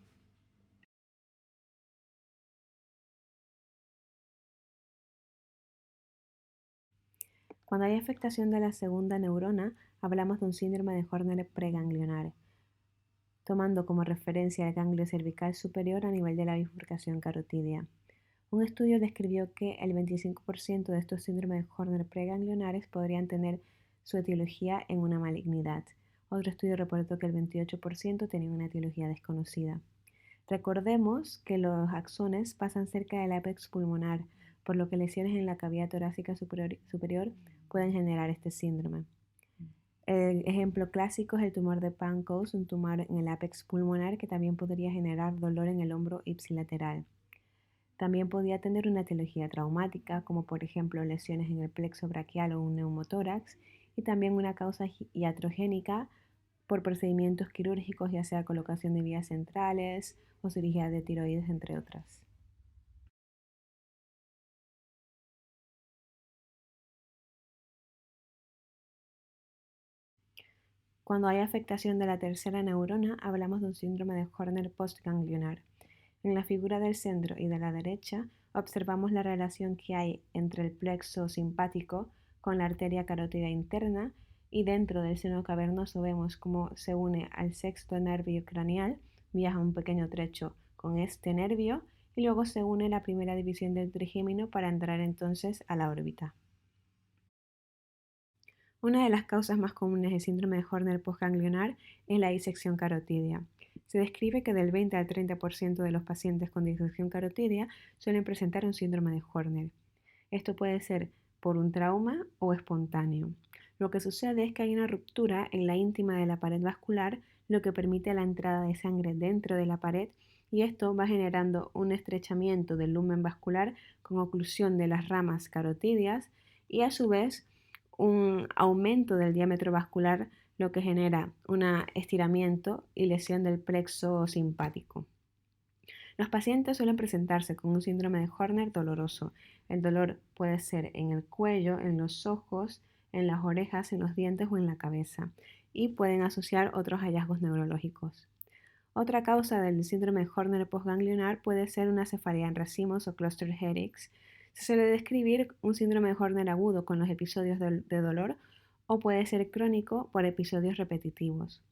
Cuando hay afectación de la segunda neurona, hablamos de un síndrome de Horner preganglionar, tomando como referencia el ganglio cervical superior a nivel de la bifurcación carotidia. Un estudio describió que el 25% de estos síndromes de Horner preganglionares podrían tener su etiología en una malignidad. Otro estudio reportó que el 28% tenía una etiología desconocida. Recordemos que los axones pasan cerca del ápex pulmonar, por lo que lesiones en la cavidad torácica superior pueden generar este síndrome. El ejemplo clásico es el tumor de Pancoast, un tumor en el ápex pulmonar que también podría generar dolor en el hombro ipsilateral. También podría tener una etiología traumática, como por ejemplo lesiones en el plexo braquial o un neumotórax, y también una causa iatrogénica por procedimientos quirúrgicos, ya sea colocación de vías centrales o cirugía de tiroides, entre otras. Cuando hay afectación de la tercera neurona, hablamos de un síndrome de Horner postganglionar. En la figura del centro y de la derecha, observamos la relación que hay entre el plexo simpático con la arteria carótida interna y dentro del seno cavernoso vemos cómo se une al sexto nervio craneal, viaja un pequeño trecho con este nervio y luego se une la primera división del trigémino para entrar entonces a la órbita. Una de las causas más comunes del síndrome de Horner postganglionar es la disección carotidia. Se describe que del 20 al 30% de los pacientes con disección carotidia suelen presentar un síndrome de Horner. Esto puede ser por un trauma o espontáneo. Lo que sucede es que hay una ruptura en la íntima de la pared vascular, lo que permite la entrada de sangre dentro de la pared y esto va generando un estrechamiento del lumen vascular con oclusión de las ramas carotidias y a su vez un aumento del diámetro vascular, lo que genera un estiramiento y lesión del plexo simpático. Los pacientes suelen presentarse con un síndrome de Horner doloroso. El dolor puede ser en el cuello, en los ojos, en las orejas, en los dientes o en la cabeza y pueden asociar otros hallazgos neurológicos. Otra causa del síndrome de Horner postganglionar puede ser una cefalea en racimos o cluster headaches. Se suele describir un síndrome de Horner agudo con los episodios de dolor o puede ser crónico por episodios repetitivos.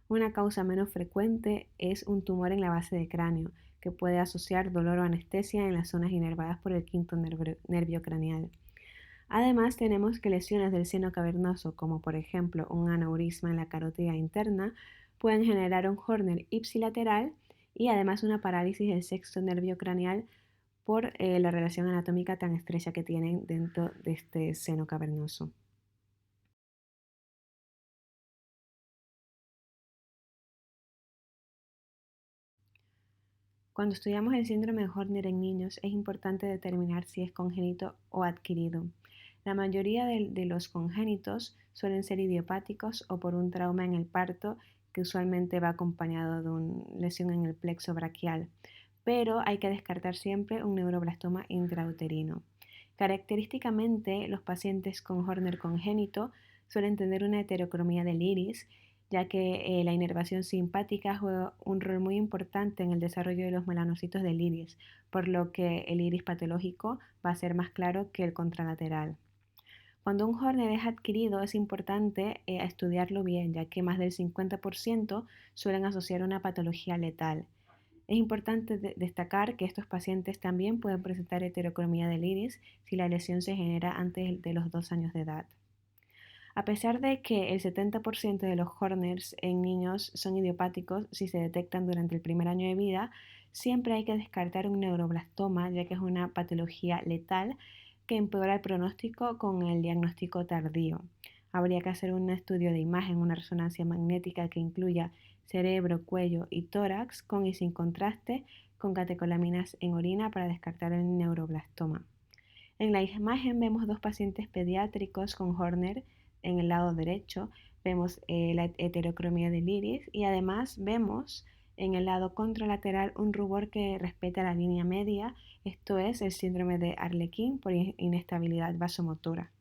Una causa menos frecuente es un tumor en la base del cráneo, que puede asociar dolor o anestesia en las zonas inervadas por el quinto nervio craneal. Además, tenemos que lesiones del seno cavernoso, como por ejemplo un aneurisma en la carótida interna, pueden generar un Horner ipsilateral y además una parálisis del sexto nervio craneal por la relación anatómica tan estrecha que tienen dentro de este seno cavernoso. Cuando estudiamos el síndrome de Horner en niños es importante determinar si es congénito o adquirido. La mayoría de los congénitos suelen ser idiopáticos o por un trauma en el parto que usualmente va acompañado de una lesión en el plexo braquial, pero hay que descartar siempre un neuroblastoma intrauterino. Característicamente, los pacientes con Horner congénito suelen tener una heterocromía del iris, ya que la inervación simpática juega un rol muy importante en el desarrollo de los melanocitos del iris, por lo que el iris patológico va a ser más claro que el contralateral. Cuando un Horner es adquirido es importante estudiarlo bien, ya que más del 50% suelen asociar una patología letal. Es importante destacar que estos pacientes también pueden presentar heterocromía del iris si la lesión se genera antes de los 2 años de edad. A pesar de que el 70% de los Horners en niños son idiopáticos si se detectan durante el primer año de vida, siempre hay que descartar un neuroblastoma, ya que es una patología letal que empeora el pronóstico con el diagnóstico tardío. Habría que hacer un estudio de imagen, una resonancia magnética que incluya cerebro, cuello y tórax con y sin contraste, con catecolaminas en orina para descartar el neuroblastoma. En la imagen vemos 2 pacientes pediátricos con Horner. En el lado derecho vemos la heterocromía del iris y además vemos en el lado contralateral un rubor que respeta la línea media, esto es el síndrome de Arlequín por inestabilidad vasomotora.